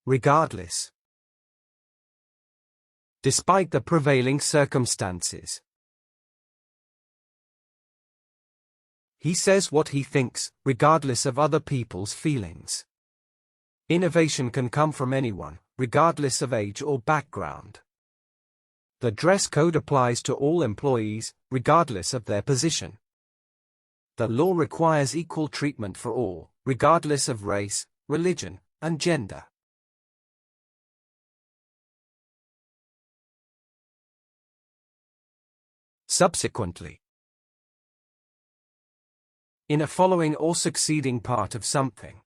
regardless. Despite the prevailing circumstances. He says what he thinks, regardless of other people's feelings. Innovation can come from anyone, regardless of age or background. The dress code applies to all employees, regardless of their position. The law requires equal treatment for all, regardless of race, religion, and gender. Subsequently. In a following or succeeding part of something.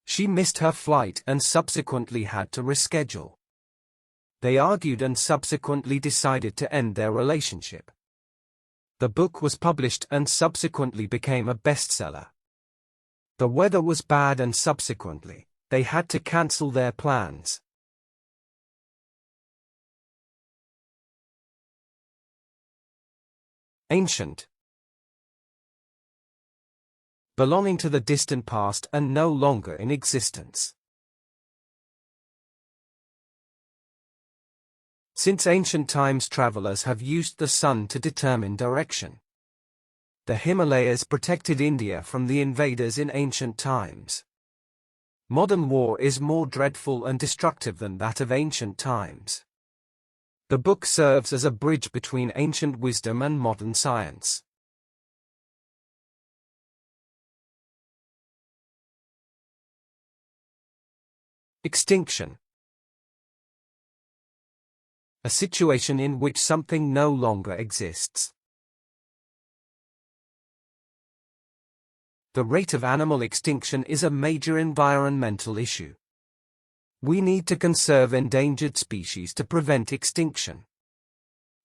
She missed her flight and subsequently had to reschedule. They argued and subsequently decided to end their relationship. The book was published and subsequently became a bestseller. The weather was bad and subsequently, they had to cancel their plans. Ancient. Belonging to the distant past and no longer in existence. Since ancient times, travelers have used the sun to determine direction. The Himalayas protected India from the invaders in ancient times. Modern war is more dreadful and destructive than that of ancient times. The book serves as a bridge between ancient wisdom and modern science. Extinction. A situation in which something no longer exists. The rate of animal extinction is a major environmental issue. We need to conserve endangered species to prevent extinction.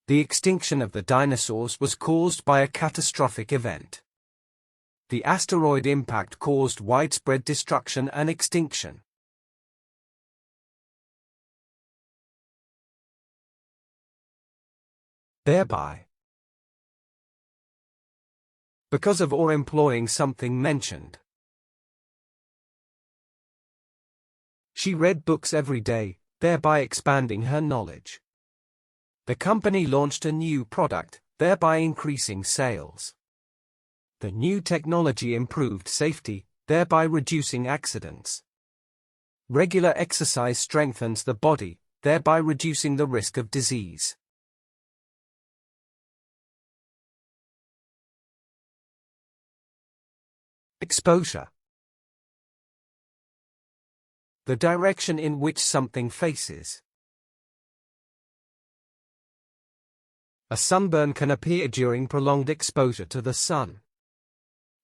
The extinction of the dinosaurs was caused by a catastrophic event. The asteroid impact caused widespread destruction and extinction. Thereby. Because of or employing something mentioned. She read books every day, thereby expanding her knowledge. The company launched a new product, thereby increasing sales. The new technology improved safety, thereby reducing accidents. Regular exercise strengthens the body, thereby reducing the risk of disease. Exposure. The direction in which something faces. A sunburn can appear during prolonged exposure to the sun.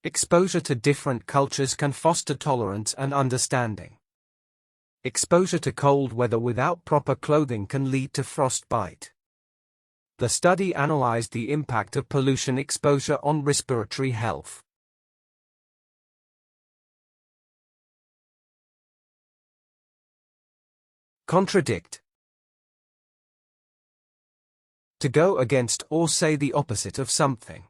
Exposure to different cultures can foster tolerance and understanding. Exposure to cold weather without proper clothing can lead to frostbite. The study analyzed the impact of pollution exposure on respiratory health. Contradict. To go against or say the opposite of something.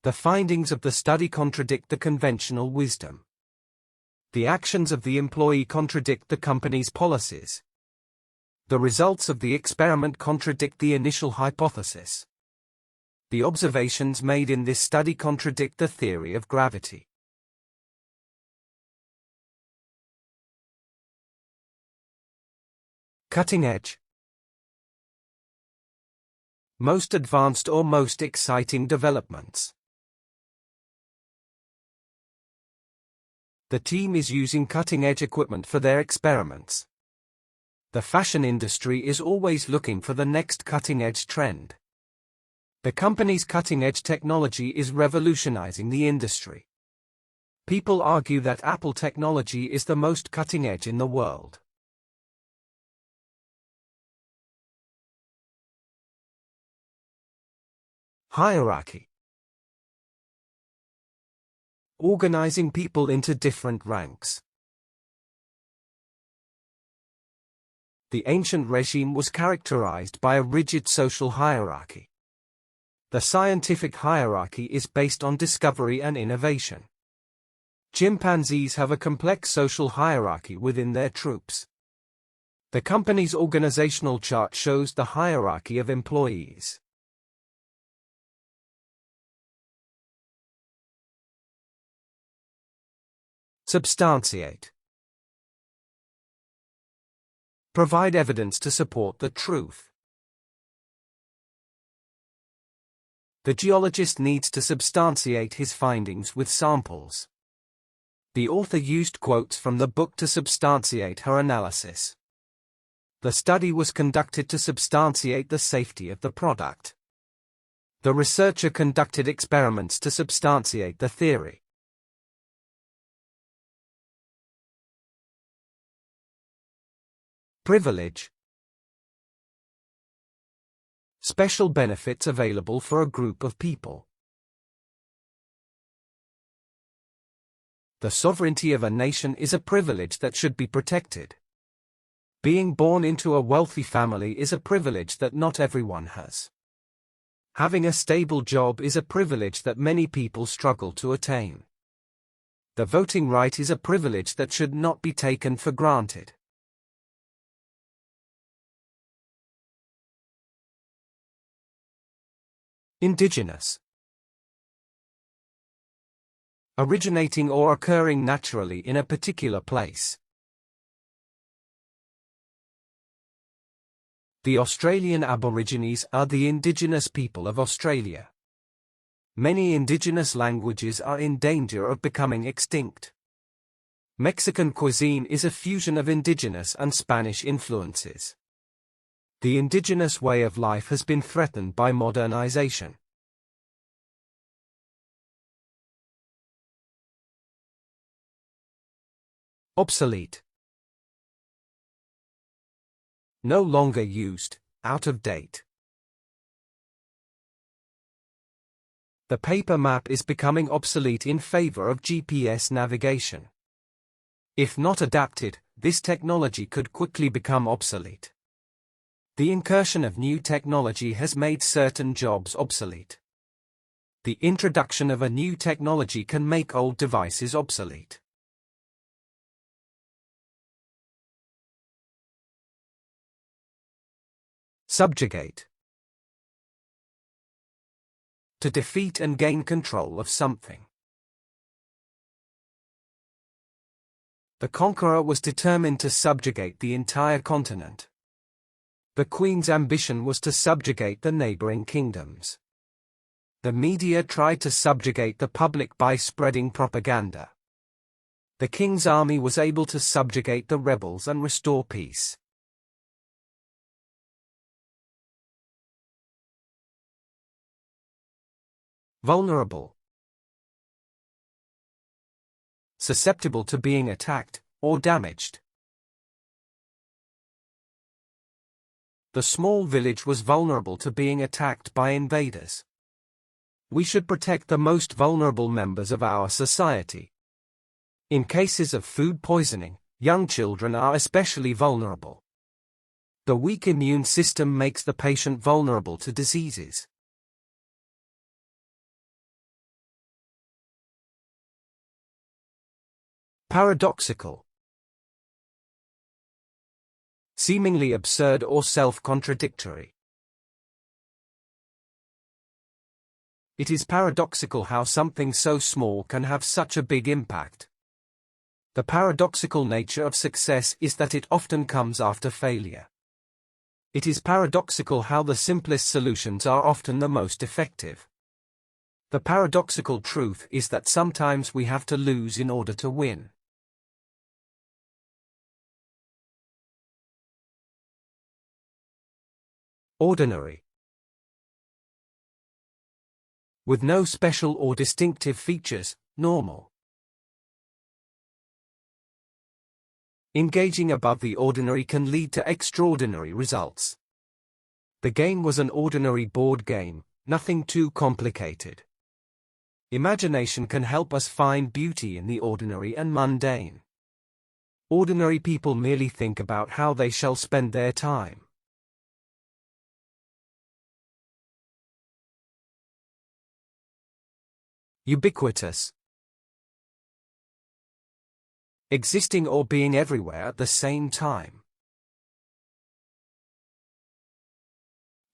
The findings of the study contradict the conventional wisdom. The actions of the employee contradict the company's policies. The results of the experiment contradict the initial hypothesis. The observations made in this study contradict the theory of gravity. Cutting edge. Most advanced or most exciting developments. The team is using cutting-edge equipment for their experiments. The fashion industry is always looking for the next cutting-edge trend. The company's cutting-edge technology is revolutionizing the industry. People argue that Apple technology is the most cutting-edge in the world. Hierarchy. Organizing people into different ranks. The ancient regime was characterized by a rigid social hierarchy. The scientific hierarchy is based on discovery and innovation. Chimpanzees have a complex social hierarchy within their troops. The company's organizational chart shows the hierarchy of employees. Substantiate. Provide evidence to support the truth. The geologist needs to substantiate his findings with samples. The author used quotes from the book to substantiate her analysis. The study was conducted to substantiate the safety of the product. The researcher conducted experiments to substantiate the theory. Privilege. Special benefits available for a group of people. The sovereignty of a nation is a privilege that should be protected. Being born into a wealthy family is a privilege that not everyone has. Having a stable job is a privilege that many people struggle to attain. The voting right is a privilege that should not be taken for granted. Indigenous. Originating or occurring naturally in a particular place. The Australian Aborigines are the indigenous people of Australia. Many indigenous languages are in danger of becoming extinct. Mexican cuisine is a fusion of indigenous and Spanish influences. The indigenous way of life has been threatened by modernization. Obsolete. No longer used, out of date. The paper map is becoming obsolete in favor of GPS navigation. If not adapted, this technology could quickly become obsolete. The incursion of new technology has made certain jobs obsolete. The introduction of a new technology can make old devices obsolete. Subjugate. To defeat and gain control of something. The conqueror was determined to subjugate the entire continent. The Queen's ambition was to subjugate the neighboring kingdoms. The media tried to subjugate the public by spreading propaganda. The King's army was able to subjugate the rebels and restore peace. Vulnerable. Susceptible to being attacked or damaged. The small village was vulnerable to being attacked by invaders. We should protect the most vulnerable members of our society. In cases of food poisoning, young children are especially vulnerable. The weak immune system makes the patient vulnerable to diseases. Paradoxical. Seemingly absurd or self-contradictory. It is paradoxical how something so small can have such a big impact. The paradoxical nature of success is that it often comes after failure. It is paradoxical how the simplest solutions are often the most effective. The paradoxical truth is that sometimes we have to lose in order to win. Ordinary. With no special or distinctive features, normal. Engaging above the ordinary can lead to extraordinary results. The game was an ordinary board game, nothing too complicated. Imagination can help us find beauty in the ordinary and mundane. Ordinary people merely think about how they shall spend their time. Ubiquitous. Existing or being everywhere at the same time.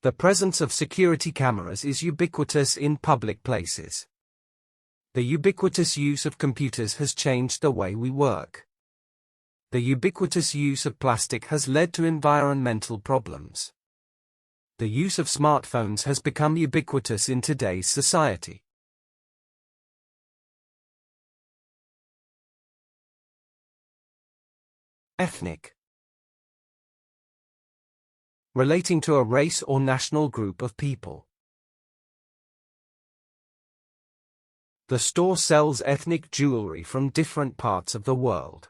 The presence of security cameras is ubiquitous in public places. The ubiquitous use of computers has changed the way we work. The ubiquitous use of plastic has led to environmental problems. The use of smartphones has become ubiquitous in today's society. Ethnic. Relating to a race or national group of people. The store sells ethnic jewelry from different parts of the world.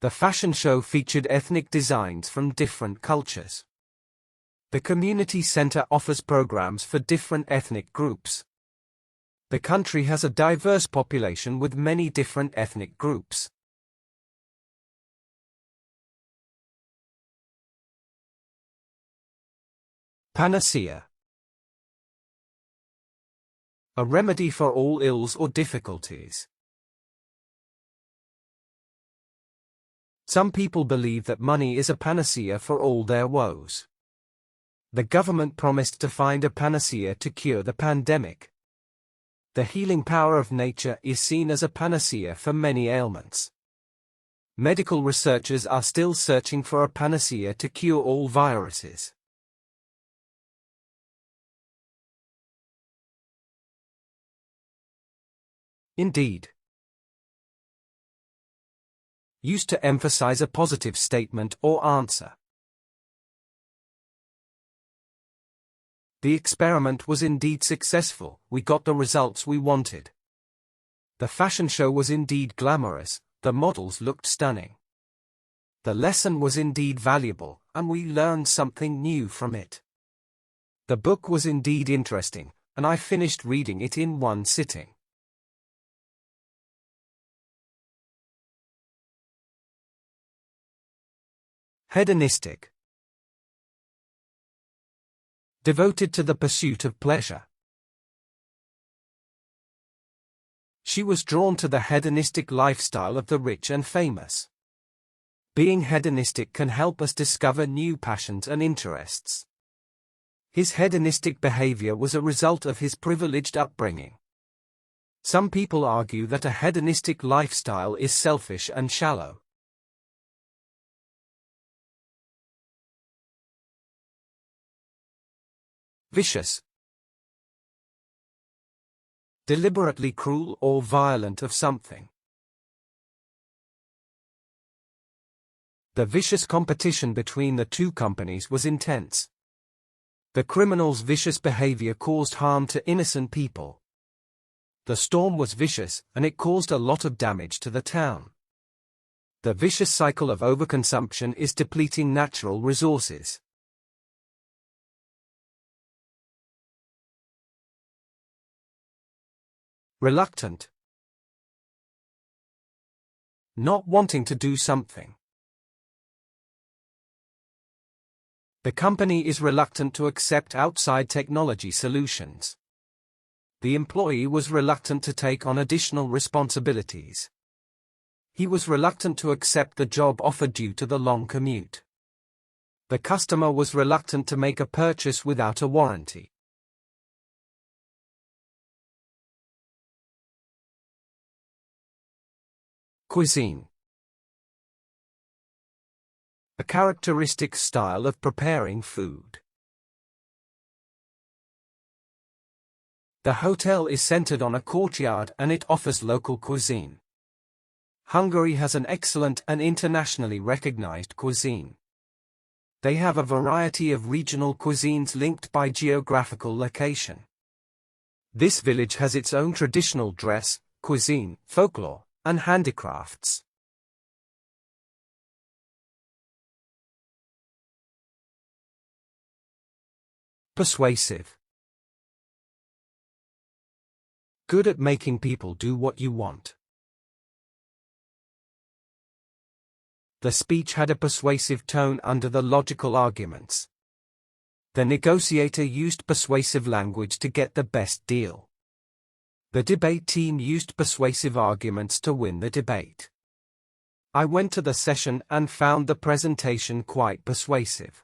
The fashion show featured ethnic designs from different cultures. The community center offers programs for different ethnic groups. The country has a diverse population with many different ethnic groups. Panacea. A remedy for all ills or difficulties. Some people believe that money is a panacea for all their woes. The government promised to find a panacea to cure the pandemic. The healing power of nature is seen as a panacea for many ailments. Medical researchers are still searching for a panacea to cure all viruses. Indeed. Used to emphasize a positive statement or answer. The experiment was indeed successful, we got the results we wanted. The fashion show was indeed glamorous, the models looked stunning. The lesson was indeed valuable, and we learned something new from it. The book was indeed interesting, and I finished reading it in one sitting. Hedonistic. Devoted to the pursuit of pleasure. She was drawn to the hedonistic lifestyle of the rich and famous. Being hedonistic can help us discover new passions and interests. His hedonistic behavior was a result of his privileged upbringing. Some people argue that a hedonistic lifestyle is selfish and shallow. Vicious. Deliberately cruel or violent of something. The vicious competition between the two companies was intense. The criminal's vicious behavior caused harm to innocent people. The storm was vicious, and it caused a lot of damage to the town. The vicious cycle of overconsumption is depleting natural resources. Reluctant. Not wanting to do something. The company is reluctant to accept outside technology solutions. The employee was reluctant to take on additional responsibilities. He was reluctant to accept the job offered due to the long commute. The customer was reluctant to make a purchase without a warranty. Cuisine. A characteristic style of preparing food. The hotel is centered on a courtyard and it offers local cuisine. Hungary has an excellent and internationally recognized cuisine. They have a variety of regional cuisines linked by geographical location. This village has its own traditional dress, cuisine, folklore, and handicrafts. Persuasive. Good at making people do what you want. The speech had a persuasive tone under the logical arguments. The negotiator used persuasive language to get the best deal. The debate team used persuasive arguments to win the debate. I went to the session and found the presentation quite persuasive.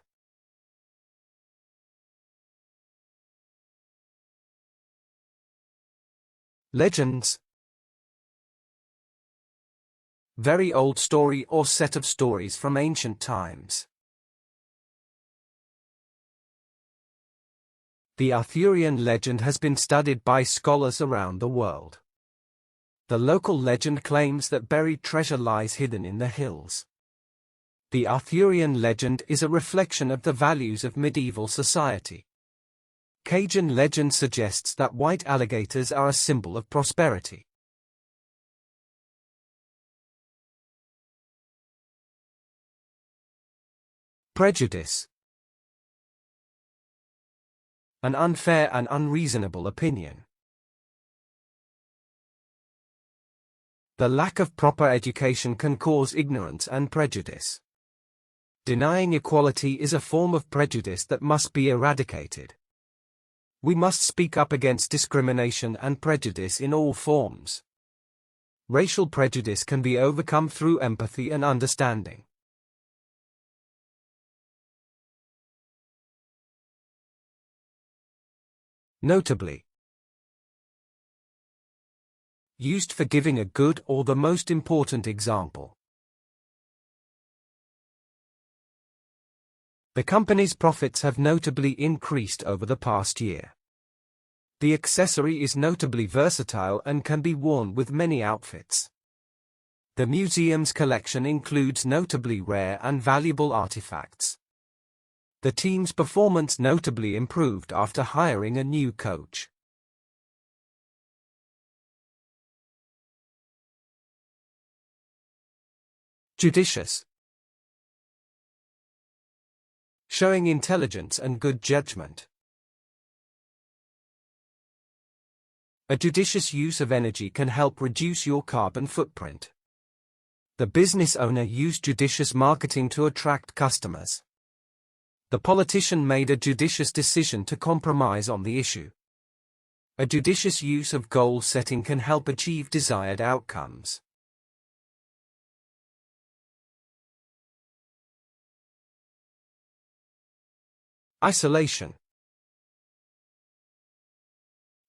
Legends. Very old story or set of stories from ancient times. The Arthurian legend has been studied by scholars around the world. The local legend claims that buried treasure lies hidden in the hills. The Arthurian legend is a reflection of the values of medieval society. Cajun legend suggests that white alligators are a symbol of prosperity. Prejudice. An unfair and unreasonable opinion. The lack of proper education can cause ignorance and prejudice. Denying equality is a form of prejudice that must be eradicated. We must speak up against discrimination and prejudice in all forms. Racial prejudice can be overcome through empathy and understanding. Notably. Used for giving a good or the most important example. The company's profits have notably increased over the past year. The accessory is notably versatile and can be worn with many outfits. The museum's collection includes notably rare and valuable artifacts. The team's performance notably improved after hiring a new coach. Judicious. Showing intelligence and good judgment. A judicious use of energy can help reduce your carbon footprint. The business owner used judicious marketing to attract customers. The politician made a judicious decision to compromise on the issue. A judicious use of goal setting can help achieve desired outcomes. Isolation.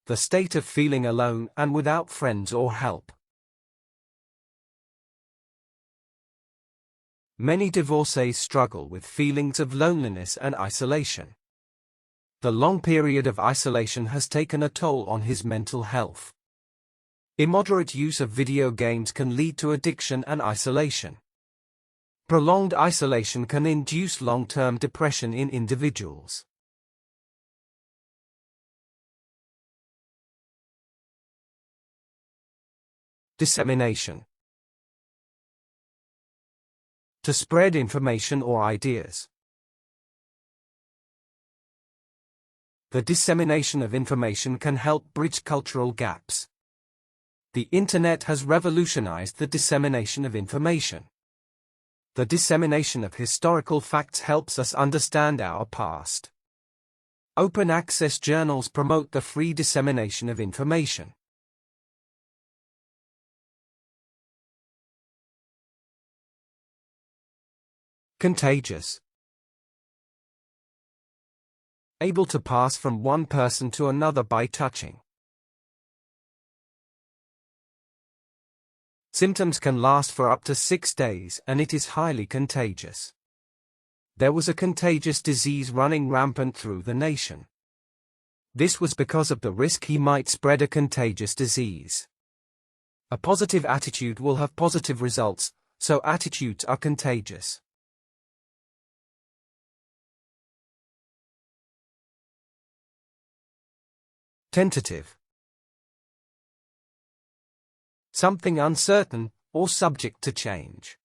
The state of feeling alone and without friends or help. Many divorcees struggle with feelings of loneliness and isolation. The long period of isolation has taken a toll on his mental health. Immoderate use of video games can lead to addiction and isolation. Prolonged isolation can induce long-term depression in individuals. Dissemination. To spread information or ideas. The dissemination of information can help bridge cultural gaps. The Internet has revolutionized the dissemination of information. The dissemination of historical facts helps us understand our past. Open access journals promote the free dissemination of information. Contagious. Able to pass from one person to another by touching. Symptoms can last for up to 6 days and it is highly contagious. There was a contagious disease running rampant through the nation. This was because of the risk he might spread a contagious disease. A positive attitude will have positive results, so attitudes are contagious. Tentative. Something uncertain, or subject to change.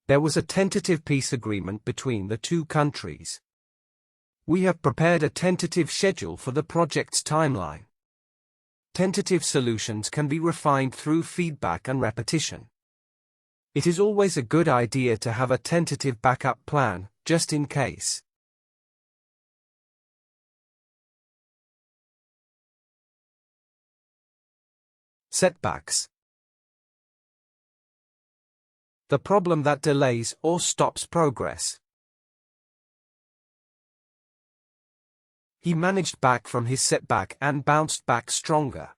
There was a tentative peace agreement between the two countries. We have prepared a tentative schedule for the project's timeline. Tentative solutions can be refined through feedback and repetition. It is always a good idea to have a tentative backup plan, just in case. Setbacks. The problem that delays or stops progress. He managed back from his setback and bounced back stronger.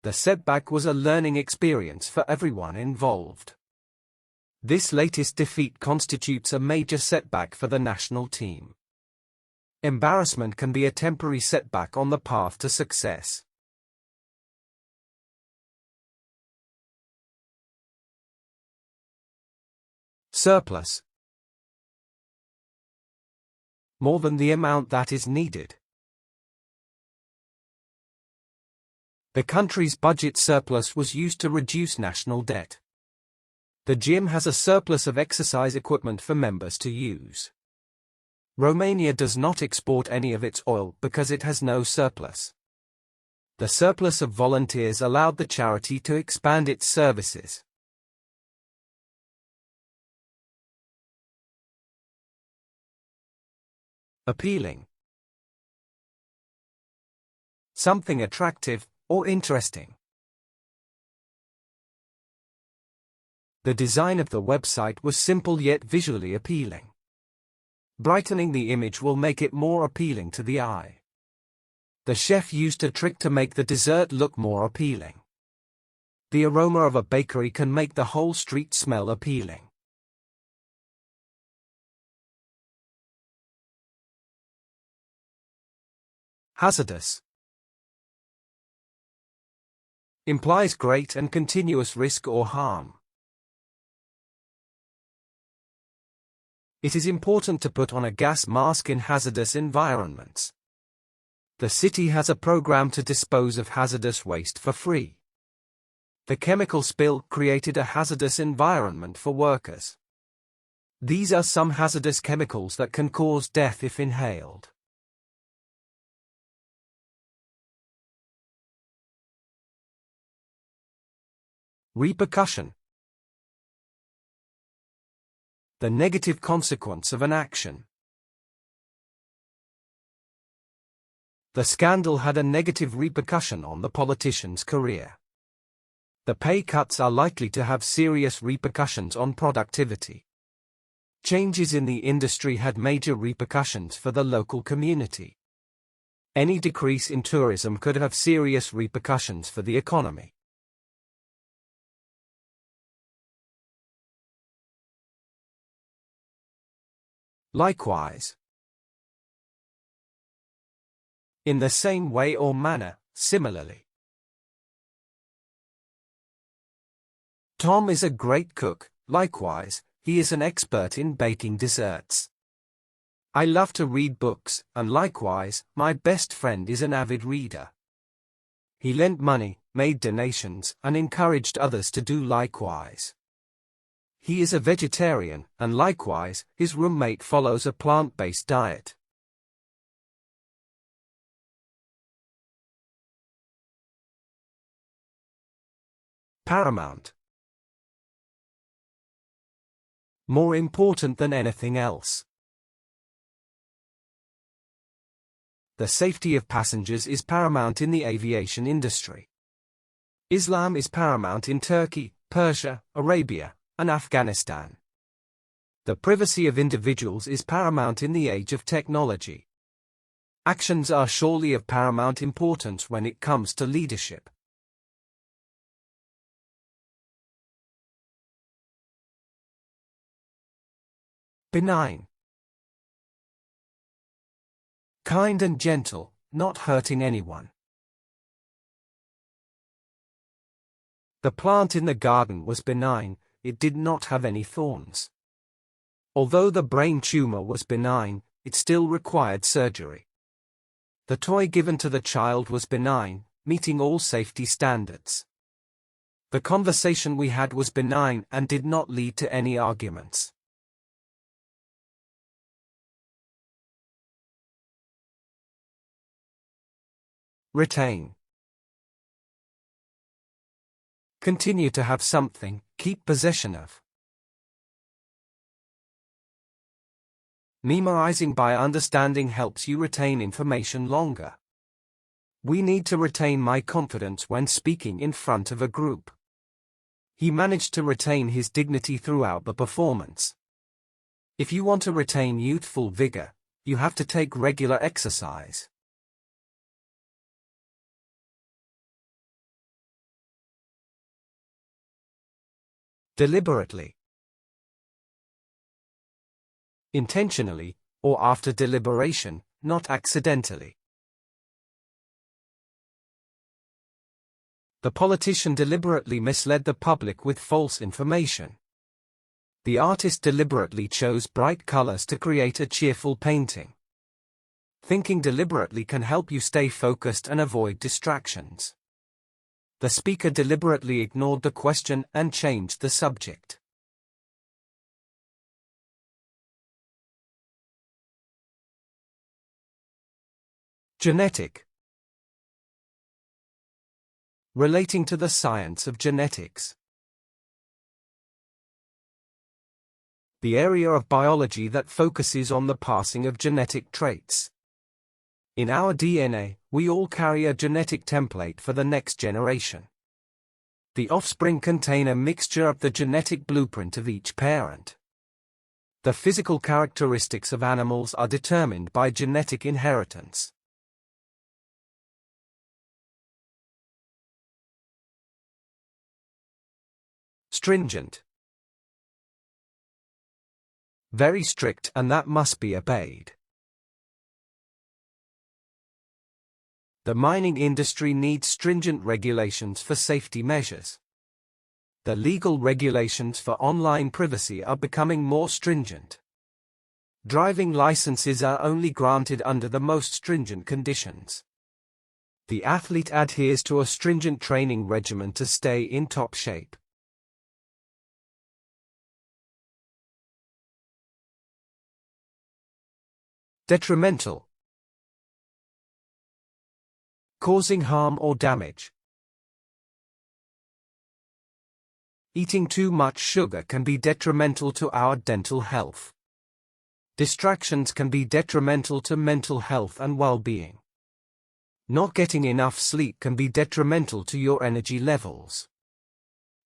The setback was a learning experience for everyone involved. This latest defeat constitutes a major setback for the national team. Embarrassment can be a temporary setback on the path to success. Surplus. More than the amount that is needed. The country's budget surplus was used to reduce national debt. The gym has a surplus of exercise equipment for members to use. Romania does not export any of its oil because it has no surplus. The surplus of volunteers allowed the charity to expand its services. Appealing. Something attractive or interesting. The design of the website was simple yet visually appealing. Brightening the image will make it more appealing to the eye. The chef used a trick to make the dessert look more appealing. The aroma of a bakery can make the whole street smell appealing. Hazardous. Implies great and continuous risk or harm. It is important to put on a gas mask in hazardous environments. The city has a program to dispose of hazardous waste for free. The chemical spill created a hazardous environment for workers. These are some hazardous chemicals that can cause death if inhaled. Repercussion. The negative consequence of an action. The scandal had a negative repercussion on the politician's career. The pay cuts are likely to have serious repercussions on productivity. Changes in the industry had major repercussions for the local community. Any decrease in tourism could have serious repercussions for the economy. Likewise. In the same way or manner, similarly. Tom is a great cook, likewise, he is an expert in baking desserts. I love to read books, and likewise, my best friend is an avid reader. He lent money, made donations, and encouraged others to do likewise. He is a vegetarian, and likewise, his roommate follows a plant-based diet. Paramount. More important than anything else. The safety of passengers is paramount in the aviation industry. Islam is paramount in Turkey, Persia, Arabia, and Afghanistan. The privacy of individuals is paramount in the age of technology. Actions are surely of paramount importance when it comes to leadership. Benign. Kind and gentle, not hurting anyone. The plant in the garden was benign, it did not have any thorns. Although the brain tumor was benign, it still required surgery. The toy given to the child was benign, meeting all safety standards. The conversation we had was benign and did not lead to any arguments. Retain. Continue to have something, keep possession of. Memorizing by understanding helps you retain information longer. We need to retain my confidence when speaking in front of a group. He managed to retain his dignity throughout the performance. If you want to retain youthful vigor, you have to take regular exercise. Deliberately. Intentionally, or after deliberation, not accidentally. The politician deliberately misled the public with false information. The artist deliberately chose bright colors to create a cheerful painting. Thinking deliberately can help you stay focused and avoid distractions. The speaker deliberately ignored the question and changed the subject. Genetic. Relating to the science of genetics. The area of biology that focuses on the passing of genetic traits. In our DNA, we all carry a genetic template for the next generation. The offspring contain a mixture of the genetic blueprint of each parent. The physical characteristics of animals are determined by genetic inheritance. Stringent. Very strict, and that must be obeyed. The mining industry needs stringent regulations for safety measures. The legal regulations for online privacy are becoming more stringent. Driving licenses are only granted under the most stringent conditions. The athlete adheres to a stringent training regimen to stay in top shape. Detrimental. Causing harm or damage. Eating too much sugar can be detrimental to our dental health. Distractions can be detrimental to mental health and well-being. Not getting enough sleep can be detrimental to your energy levels.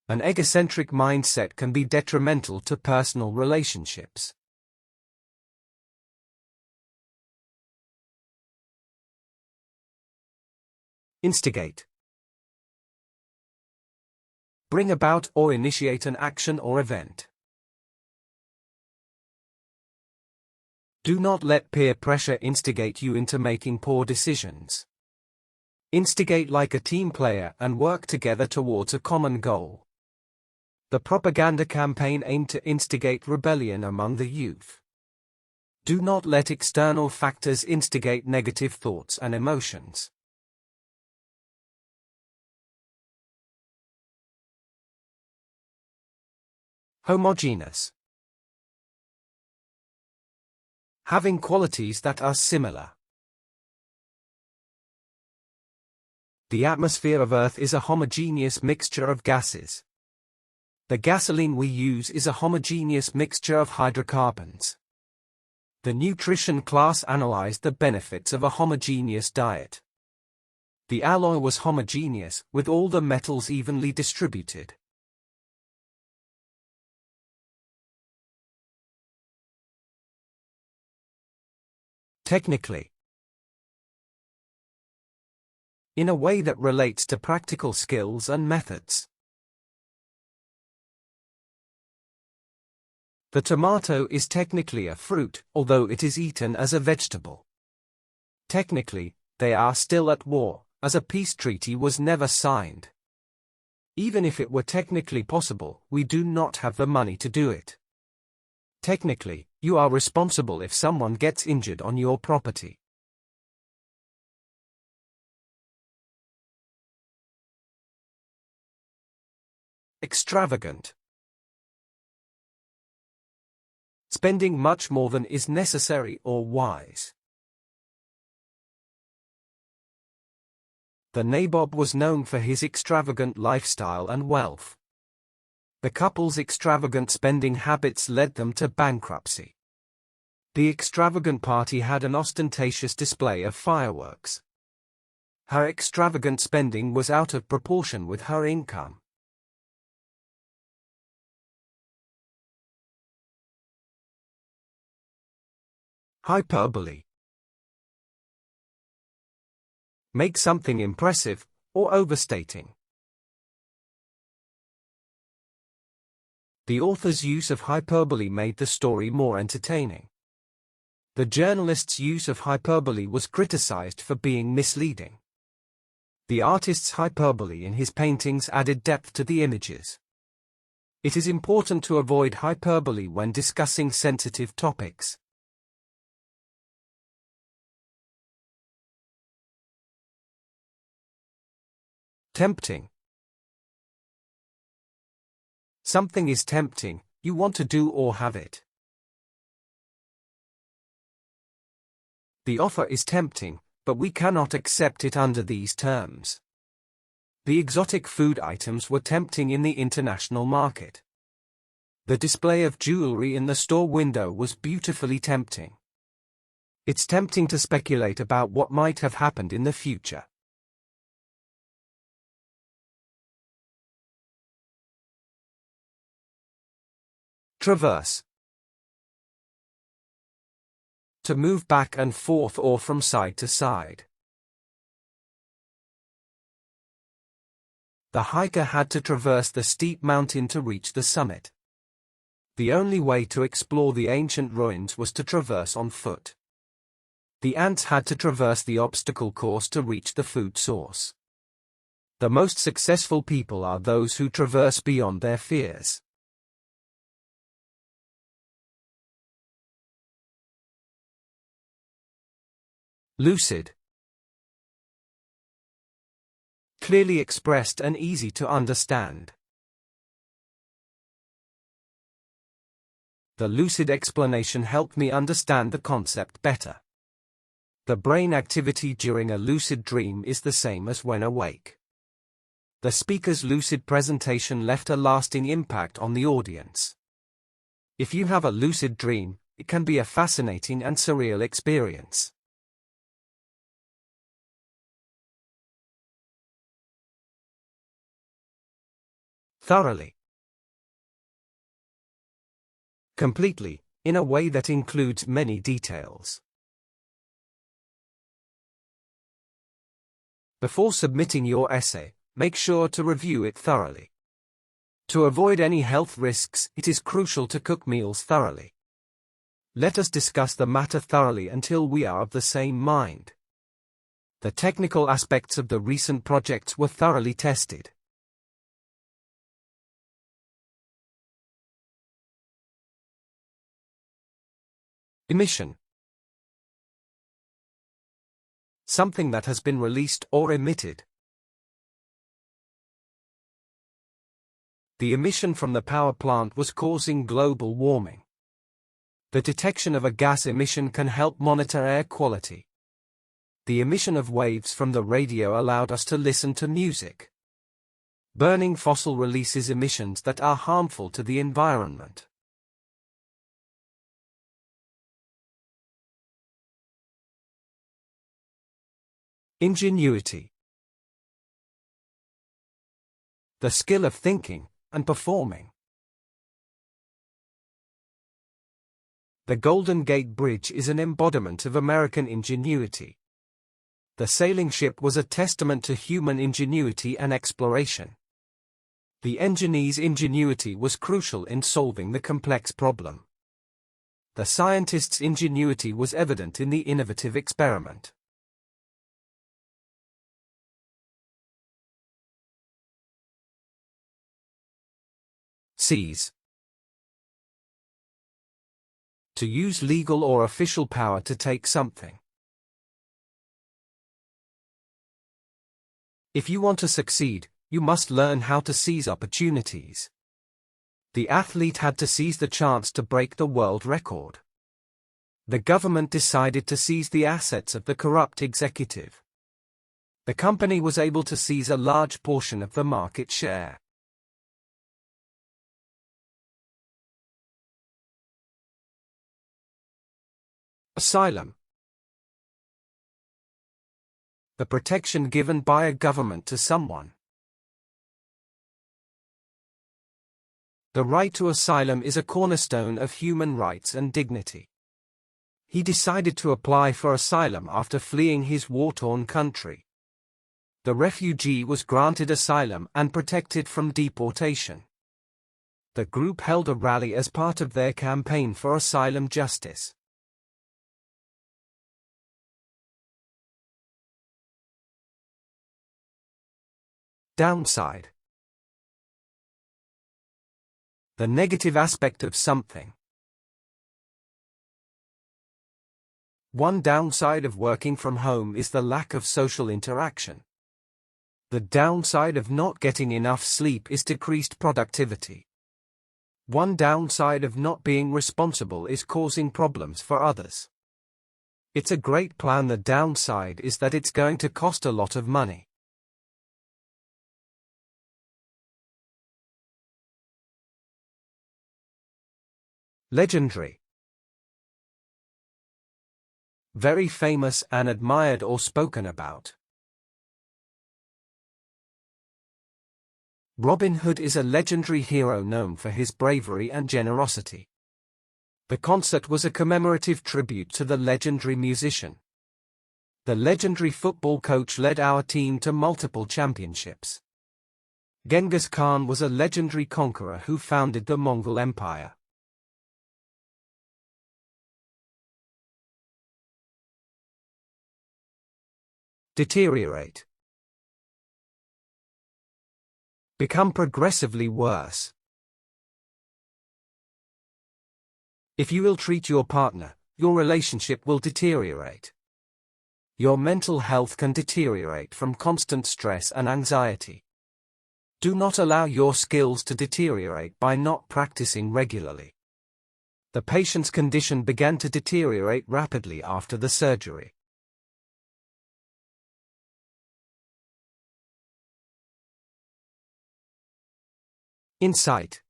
An egocentric mindset can be detrimental to personal relationships. Instigate. Bring about or initiate an action or event. Do not let peer pressure instigate you into making poor decisions. Instigate like a team player and work together towards a common goal. The propaganda campaign aimed to instigate rebellion among the youth. Do not let external factors instigate negative thoughts and emotions. Homogeneous. Having qualities that are similar. The atmosphere of Earth is a homogeneous mixture of gases. The gasoline we use is a homogeneous mixture of hydrocarbons. The nutrition class analyzed the benefits of a homogeneous diet. The alloy was homogeneous, with all the metals evenly distributed. Technically. In a way that relates to practical skills and methods. The tomato is technically a fruit, although it is eaten as a vegetable. Technically, they are still at war, as a peace treaty was never signed. Even if it were technically possible, we do not have the money to do it. Technically, you are responsible if someone gets injured on your property. Extravagant. Spending much more than is necessary or wise. The nabob was known for his extravagant lifestyle and wealth. The couple's extravagant spending habits led them to bankruptcy. The extravagant party had an ostentatious display of fireworks. Her extravagant spending was out of proportion with her income. Hyperbole. Make something impressive, or overstating. The author's use of hyperbole made the story more entertaining. The journalist's use of hyperbole was criticized for being misleading. The artist's hyperbole in his paintings added depth to the images. It is important to avoid hyperbole when discussing sensitive topics. Tempting. Something is tempting, you want to do or have it. The offer is tempting, but we cannot accept it under these terms. The exotic food items were tempting in the international market. The display of jewelry in the store window was beautifully tempting. It's tempting to speculate about what might have happened in the future. Traverse. To move back and forth or from side to side. The hiker had to traverse the steep mountain to reach the summit. The only way to explore the ancient ruins was to traverse on foot. The ants had to traverse the obstacle course to reach the food source. The most successful people are those who traverse beyond their fears. Lucid. Clearly expressed and easy to understand. The lucid explanation helped me understand the concept better. The brain activity during a lucid dream is the same as when awake. The speaker's lucid presentation left a lasting impact on the audience. If you have a lucid dream, it can be a fascinating and surreal experience. Thoroughly. Completely, in a way that includes many details. Before submitting your essay, make sure to review it thoroughly. To avoid any health risks, it is crucial to cook meals thoroughly. Let us discuss the matter thoroughly until we are of the same mind. The technical aspects of the recent projects were thoroughly tested. Emission. Something that has been released or emitted. The emission from the power plant was causing global warming. The detection of a gas emission can help monitor air quality. The emission of waves from the radio allowed us to listen to music. Burning fossil releases emissions that are harmful to the environment. Ingenuity. The skill of thinking and performing. The Golden Gate Bridge is an embodiment of American ingenuity. The sailing ship was a testament to human ingenuity and exploration. The engineer's ingenuity was crucial in solving the complex problem. The scientist's ingenuity was evident in the innovative experiment. Seize. To use legal or official power to take something. If you want to succeed, you must learn how to seize opportunities. The athlete had to seize the chance to break the world record. The government decided to seize the assets of the corrupt executive. The company was able to seize a large portion of the market share. Asylum. The protection given by a government to someone. The right to asylum is a cornerstone of human rights and dignity. He decided to apply for asylum after fleeing his war-torn country. The refugee was granted asylum and protected from deportation. The group held a rally as part of their campaign for asylum justice. Downside. The negative aspect of something. One downside of working from home is the lack of social interaction. The downside of not getting enough sleep is decreased productivity. One downside of not being responsible is causing problems for others. It's a great plan. The downside is that it's going to cost a lot of money. Legendary. Very famous and admired or spoken about. Robin Hood is a legendary hero known for his bravery and generosity. The concert was a commemorative tribute to the legendary musician. The legendary football coach led our team to multiple championships. Genghis Khan was a legendary conqueror who founded the Mongol Empire. Deteriorate. Become progressively worse. If you ill-treat your partner, your relationship will deteriorate. Your mental health can deteriorate from constant stress and anxiety. Do not allow your skills to deteriorate by not practicing regularly. The patient's condition began to deteriorate rapidly after the surgery. Insight.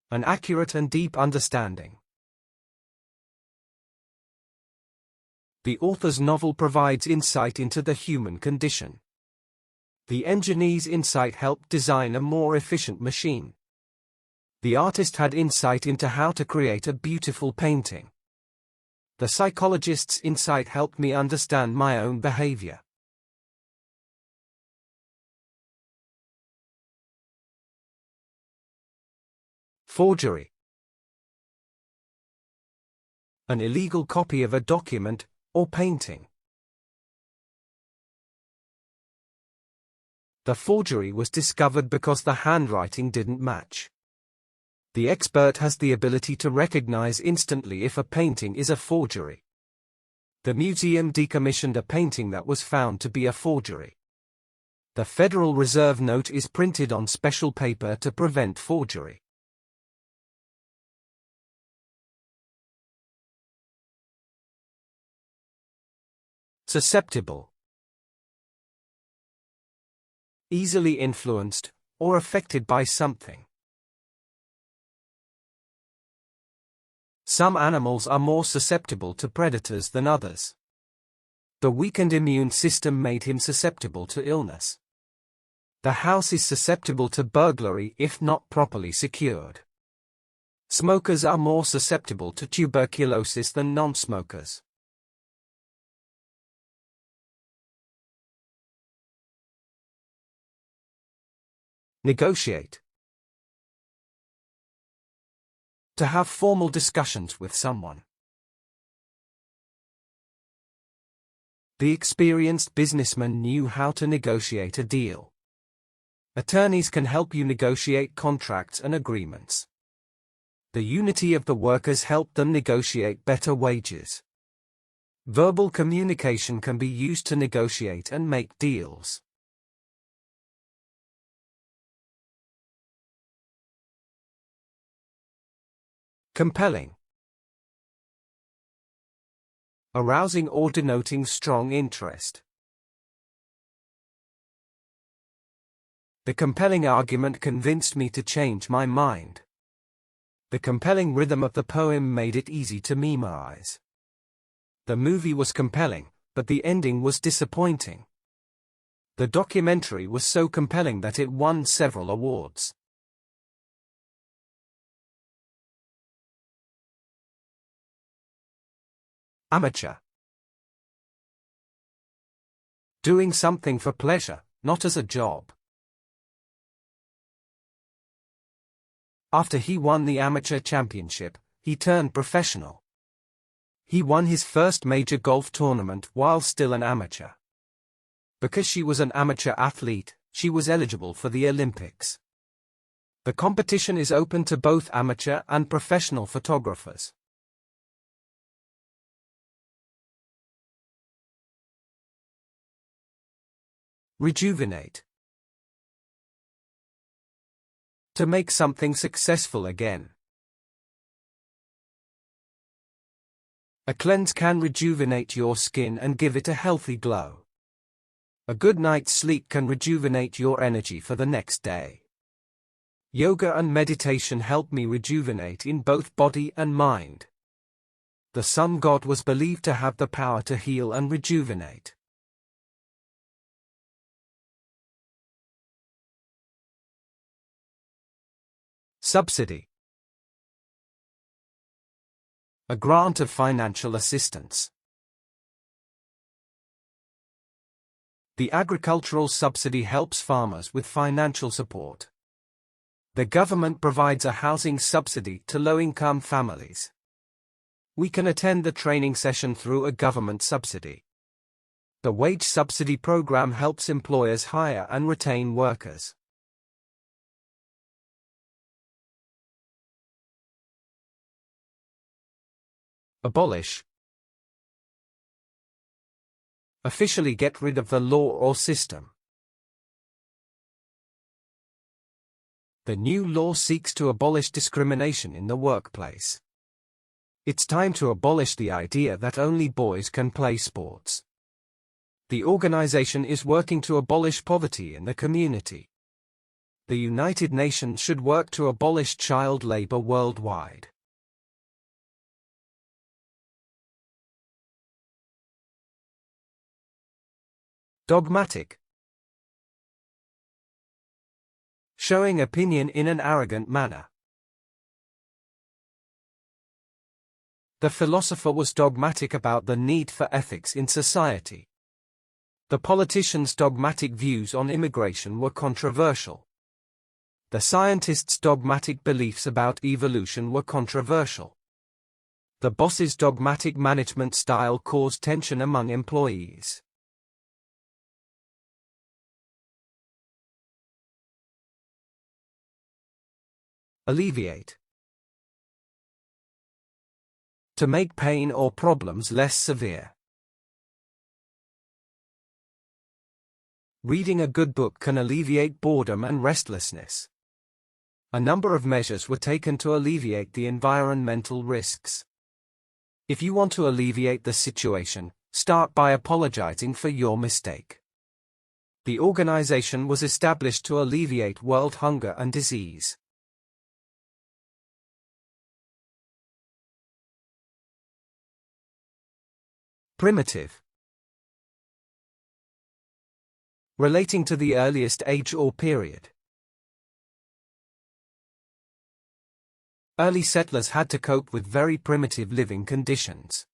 An accurate and deep understanding. The author's novel provides insight into the human condition. The engineer's insight helped design a more efficient machine. The artist had insight into how to create a beautiful painting. The psychologist's insight helped me understand my own behavior. Forgery. An illegal copy of a document or painting. The forgery was discovered because the handwriting didn't match. The expert has the ability to recognize instantly if a painting is a forgery. The museum decommissioned a painting that was found to be a forgery. The Federal Reserve note is printed on special paper to prevent forgery. Susceptible. Easily influenced or affected by something. Some animals are more susceptible to predators than others. The weakened immune system made him susceptible to illness. The house is susceptible to burglary if not properly secured. Smokers are more susceptible to tuberculosis than non-smokers. Negotiate. To have formal discussions with someone. The experienced businessman knew how to negotiate a deal. Attorneys can help you negotiate contracts and agreements. The unity of the workers helped them negotiate better wages. Verbal communication can be used to negotiate and make deals. Compelling. Arousing or denoting strong interest. The compelling argument convinced me to change my mind. The compelling rhythm of the poem made it easy to memorize. The movie was compelling, but the ending was disappointing. The documentary was so compelling that it won several awards. Amateur. Doing something for pleasure, not as a job. After he won the amateur championship, he turned professional. He won his first major golf tournament while still an amateur. Because she was an amateur athlete, she was eligible for the Olympics. The competition is open to both amateur and professional photographers. Rejuvenate. To make something successful again. A cleanse can rejuvenate your skin and give it a healthy glow. A good night's sleep can rejuvenate your energy for the next day. Yoga and meditation help me rejuvenate in both body and mind. The sun god was believed to have the power to heal and rejuvenate. Subsidy. A grant of financial assistance. The agricultural subsidy helps farmers with financial support. The government provides a housing subsidy to low-income families. We can attend the training session through a government subsidy. The wage subsidy program helps employers hire and retain workers. Abolish. Officially get rid of the law or system. The new law seeks to abolish discrimination in the workplace. It's time to abolish the idea that only boys can play sports. The organization is working to abolish poverty in the community. The United Nations should work to abolish child labor worldwide. Dogmatic. Showing opinion in an arrogant manner. The philosopher was dogmatic about the need for ethics in society. The politician's dogmatic views on immigration were controversial. The scientist's dogmatic beliefs about evolution were controversial. The boss's dogmatic management style caused tension among employees. Alleviate. To make pain or problems less severe. Reading a good book can alleviate boredom and restlessness. A number of measures were taken to alleviate the environmental risks. If you want to alleviate the situation, start by apologizing for your mistake. The organization was established to alleviate world hunger and disease. Primitive. Relating to the earliest age or period. Early settlers had to cope with very primitive living conditions.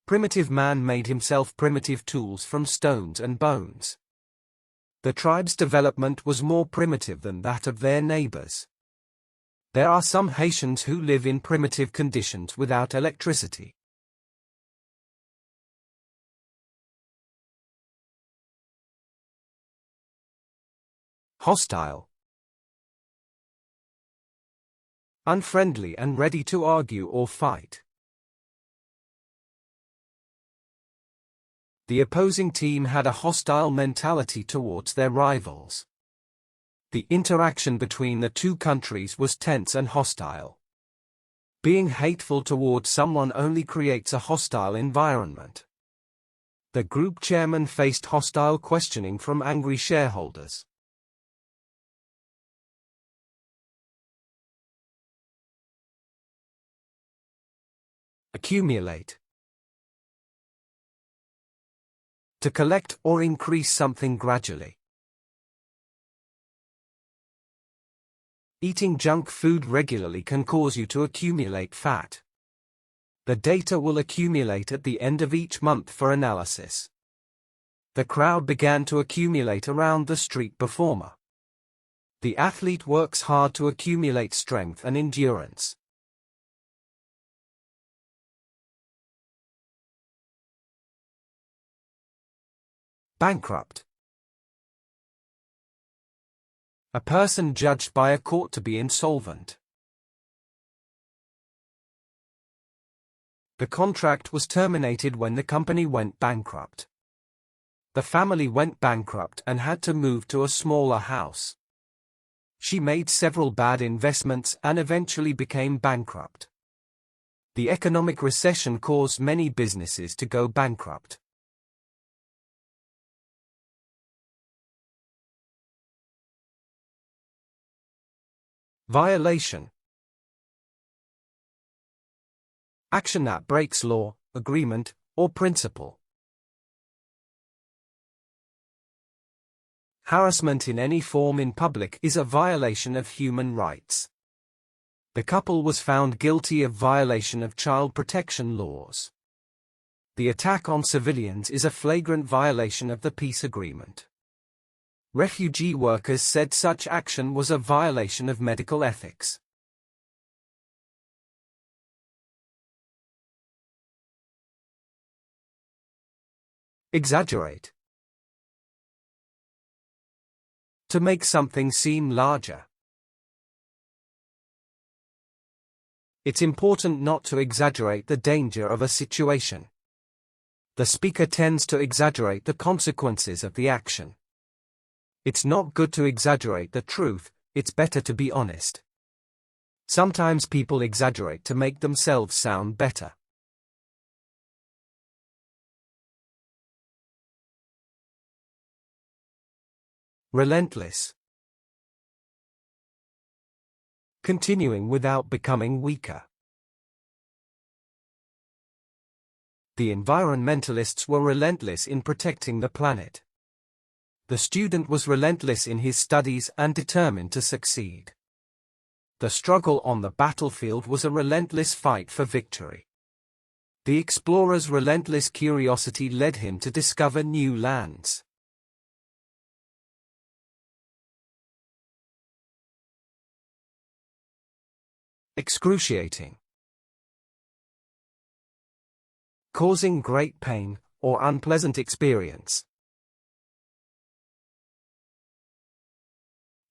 Primitive man made himself primitive tools from stones and bones. The tribe's development was more primitive than that of their neighbors. There are some Haitians who live in primitive conditions without electricity. Hostile. Unfriendly and ready to argue or fight. The opposing team had a hostile mentality towards their rivals. The interaction between the two countries was tense and hostile. Being hateful towards someone only creates a hostile environment. The group chairman faced hostile questioning from angry shareholders. Accumulate. To collect or increase something gradually. Eating junk food regularly can cause you to accumulate fat. The data will accumulate at the end of each month for analysis. The crowd began to accumulate around the street performer. The athlete works hard to accumulate strength and endurance. Bankrupt. A person judged by a court to be insolvent. The contract was terminated when the company went bankrupt. The family went bankrupt and had to move to a smaller house. She made several bad investments and eventually became bankrupt. The economic recession caused many businesses to go bankrupt. Violation. Action that breaks law, agreement, or principle. Harassment in any form in public is a violation of human rights. The couple was found guilty of violation of child protection laws. The attack on civilians is a flagrant violation of the peace agreement. Refugee workers said such action was a violation of medical ethics. Exaggerate. To make something seem larger. It's important not to exaggerate the danger of a situation. The speaker tends to exaggerate the consequences of the action. It's not good to exaggerate the truth, it's better to be honest. Sometimes people exaggerate to make themselves sound better. Relentless. Continuing without becoming weaker. The environmentalists were relentless in protecting the planet. The student was relentless in his studies and determined to succeed. The struggle on the battlefield was a relentless fight for victory. The explorer's relentless curiosity led him to discover new lands. Excruciating. Causing great pain or unpleasant experience.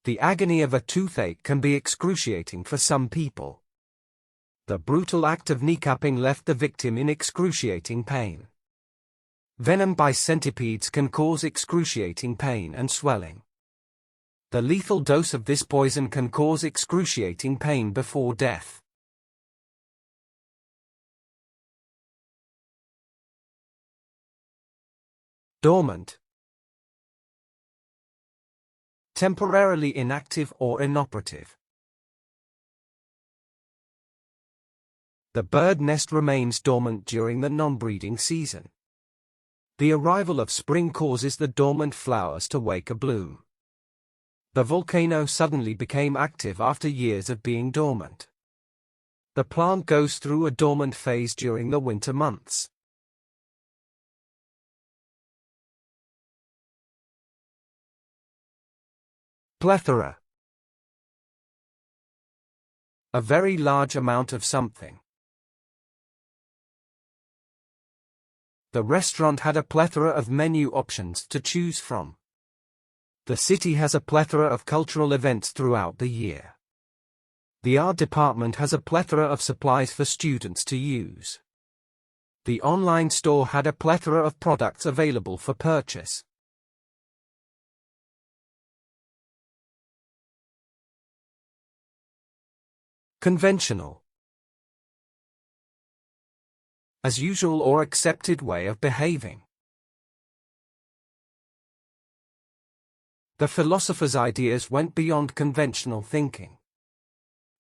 The agony of a toothache can be excruciating for some people. The brutal act of kneecapping left the victim in excruciating pain. Venom by centipedes can cause excruciating pain and swelling. The lethal dose of this poison can cause excruciating pain before death. Dormant. Temporarily inactive or inoperative. The bird nest remains dormant during the non-breeding season. The arrival of spring causes the dormant flowers to wake a bloom. The volcano suddenly became active after years of being dormant. The plant goes through a dormant phase during the winter months. Plethora. A very large amount of something. The restaurant had a plethora of menu options to choose from. The city has a plethora of cultural events throughout the year. The art department has a plethora of supplies for students to use. The online store had a plethora of products available for purchase. Conventional. As usual or accepted way of behaving. The philosopher's ideas went beyond conventional thinking.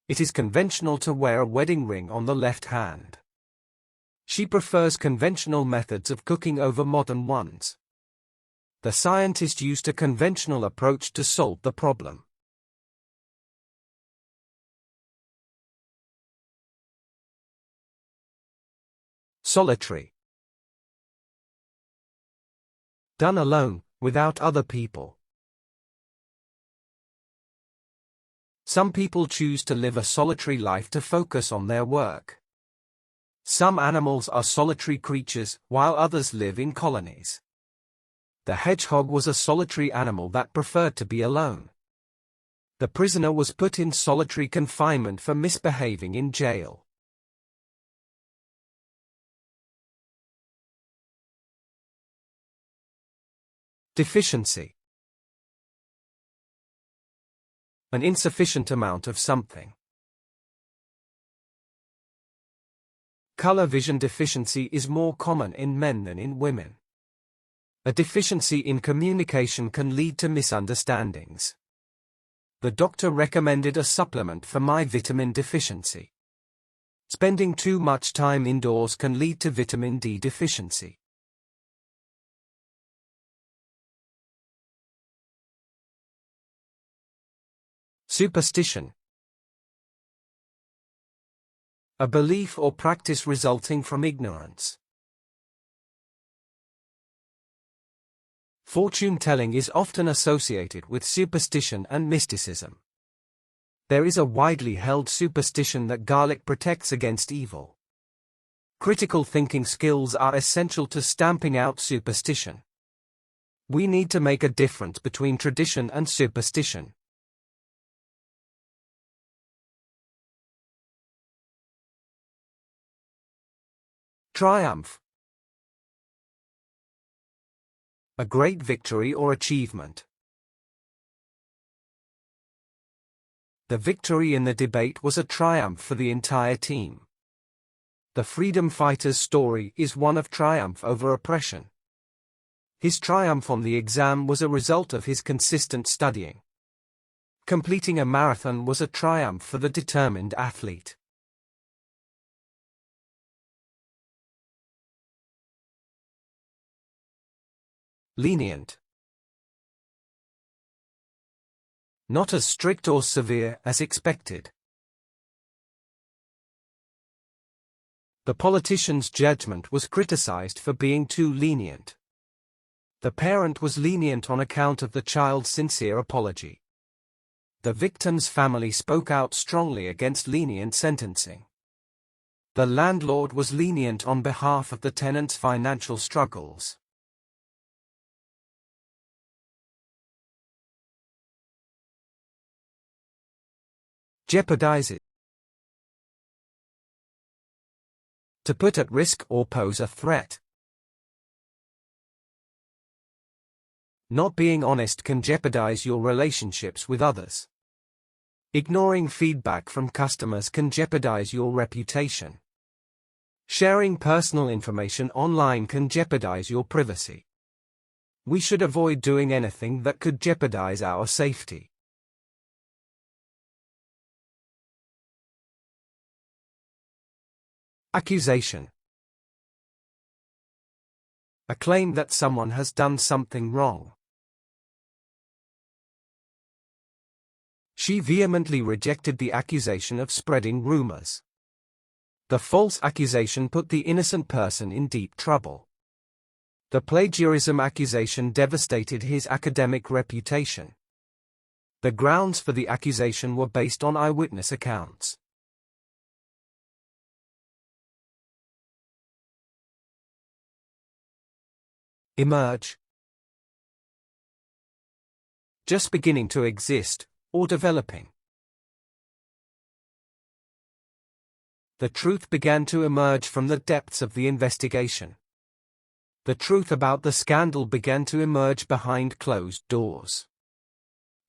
It is conventional to wear a wedding ring on the left hand. She prefers conventional methods of cooking over modern ones. The scientist used a conventional approach to solve the problem. Solitary. Done alone, without other people. Some people choose to live a solitary life to focus on their work. Some animals are solitary creatures, while others live in colonies. The hedgehog was a solitary animal that preferred to be alone. The prisoner was put in solitary confinement for misbehaving in jail. Deficiency. An insufficient amount of something. Color vision deficiency is more common in men than in women. A deficiency in communication can lead to misunderstandings. The doctor recommended a supplement for my vitamin deficiency. Spending too much time indoors can lead to vitamin D deficiency. Superstition. A belief or practice resulting from ignorance. Fortune-telling is often associated with superstition and mysticism. There is a widely held superstition that garlic protects against evil. Critical thinking skills are essential to stamping out superstition. We need to make a difference between tradition and superstition. Triumph. A great victory or achievement. The victory in the debate was a triumph for the entire team. The freedom fighter's story is one of triumph over oppression. His triumph on the exam was a result of his consistent studying. Completing a marathon was a triumph for the determined athlete. Lenient. Not as strict or severe as expected. The politician's judgment was criticized for being too lenient. The parent was lenient on account of the child's sincere apology. The victim's family spoke out strongly against lenient sentencing. The landlord was lenient on behalf of the tenant's financial struggles. Jeopardize. To put at risk or pose a threat. Not being honest can jeopardize your relationships with others. Ignoring feedback from customers can jeopardize your reputation. Sharing personal information online can jeopardize your privacy. We should avoid doing anything that could jeopardize our safety. Accusation. A claim that someone has done something wrong. She vehemently rejected the accusation of spreading rumors. The false accusation put the innocent person in deep trouble. The plagiarism accusation devastated his academic reputation. The grounds for the accusation were based on eyewitness accounts. Emerge. Just beginning to exist, or developing. The truth began to emerge from the depths of the investigation. The truth about the scandal began to emerge behind closed doors.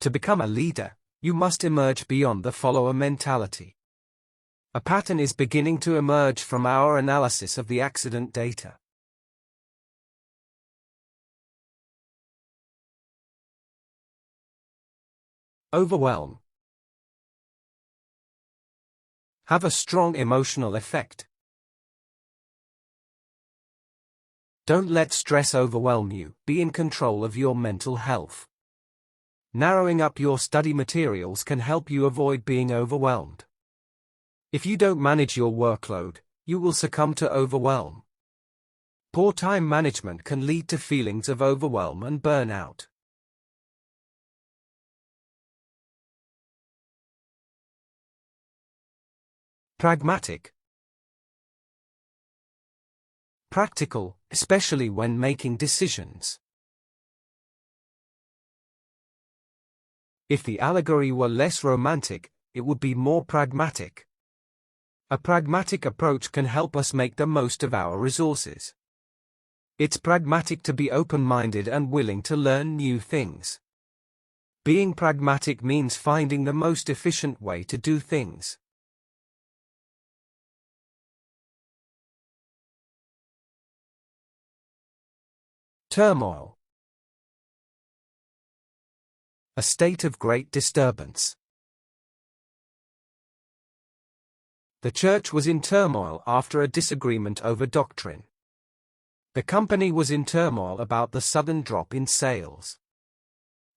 To become a leader, you must emerge beyond the follower mentality. A pattern is beginning to emerge from our analysis of the accident data. Overwhelm. Have a strong emotional effect. Don't let stress overwhelm you, be in control of your mental health. Narrowing up your study materials can help you avoid being overwhelmed. If you don't manage your workload, you will succumb to overwhelm. Poor time management can lead to feelings of overwhelm and burnout. Pragmatic. Practical, especially when making decisions. If the allegory were less romantic, it would be more pragmatic. A pragmatic approach can help us make the most of our resources. It's pragmatic to be open-minded and willing to learn new things. Being pragmatic means finding the most efficient way to do things. Turmoil. A state of great disturbance. The church was in turmoil after a disagreement over doctrine. The company was in turmoil about the sudden drop in sales.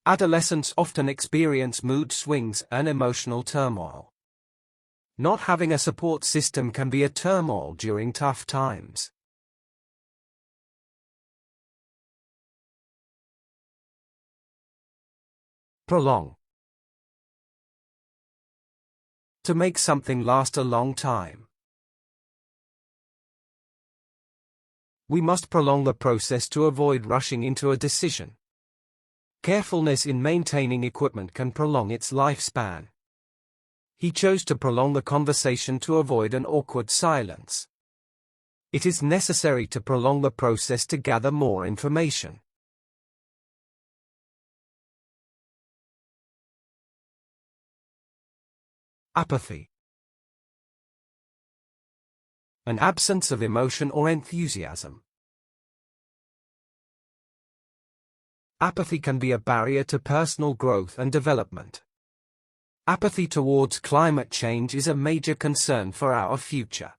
Adolescents often experience mood swings and emotional turmoil. Not having a support system can be a turmoil during tough times. Prolong. To make something last a long time. We must prolong the process to avoid rushing into a decision. Carefulness in maintaining equipment can prolong its lifespan. He chose to prolong the conversation to avoid an awkward silence. It is necessary to prolong the process to gather more information. Apathy. An absence of emotion or enthusiasm. Apathy can be a barrier to personal growth and development. Apathy towards climate change is a major concern for our future.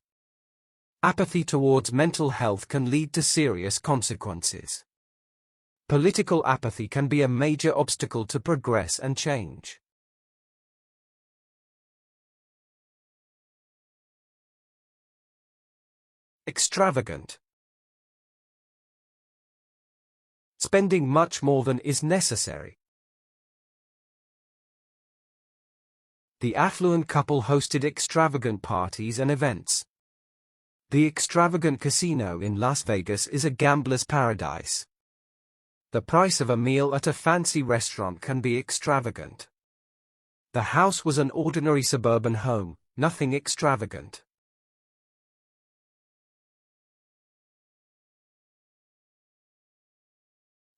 Apathy towards mental health can lead to serious consequences. Political apathy can be a major obstacle to progress and change. Extravagant. Spending much more than is necessary. The affluent couple hosted extravagant parties and events. The extravagant casino in Las Vegas is a gambler's paradise. The price of a meal at a fancy restaurant can be extravagant. The house was an ordinary suburban home, nothing extravagant.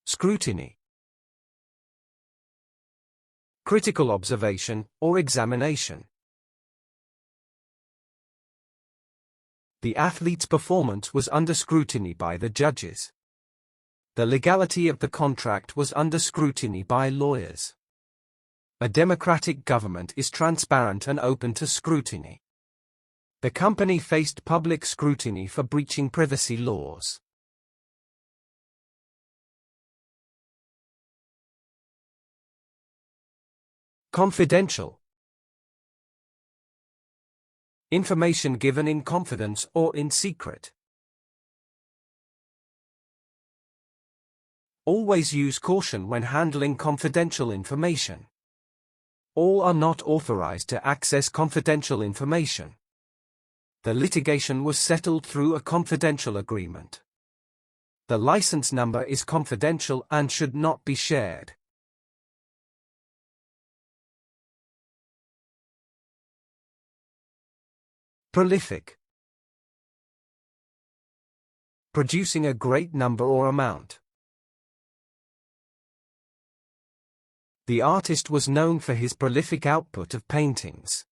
Scrutiny. Critical observation, or examination. The athlete's performance was under scrutiny by the judges. The legality of the contract was under scrutiny by lawyers. A democratic government is transparent and open to scrutiny. The company faced public scrutiny for breaching privacy laws. Confidential. Information given in confidence or in secret. Always use caution when handling confidential information. All are not authorized to access confidential information. The litigation was settled through a confidential agreement. The license number is confidential and should not be shared. Prolific. Producing a great number or amount. The artist was known for his prolific output of paintings.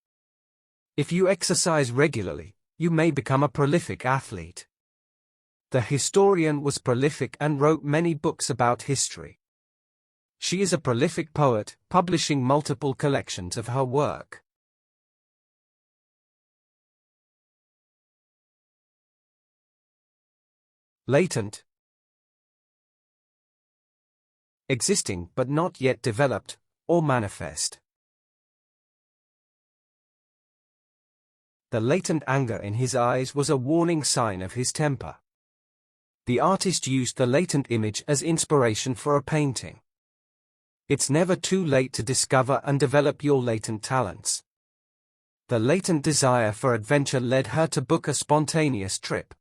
If you exercise regularly, you may become a prolific athlete. The historian was prolific and wrote many books about history. She is a prolific poet, publishing multiple collections of her work. Latent. existing but not yet developed, or manifest. The latent anger in his eyes was a warning sign of his temper. The artist used the latent image as inspiration for a painting. It's never too late to discover and develop your latent talents. The latent desire for adventure led her to book a spontaneous trip.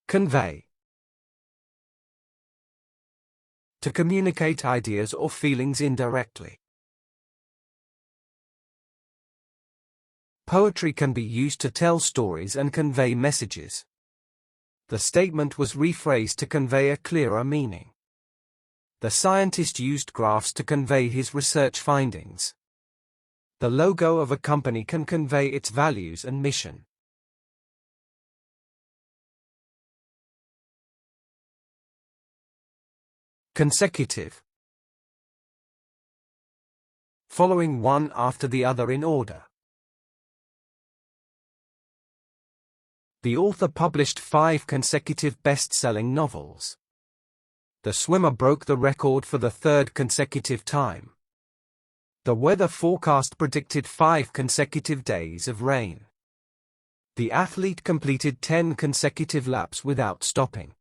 Convey. To communicate ideas or feelings indirectly. Poetry can be used to tell stories and convey messages. The statement was rephrased to convey a clearer meaning. The scientist used graphs to convey his research findings. The logo of a company can convey its values and mission. Consecutive. Following one after the other in order. The author published 5 consecutive best-selling novels. The swimmer broke the record for the 3rd consecutive time. The weather forecast predicted 5 consecutive days of rain. The athlete completed 10 consecutive laps without stopping.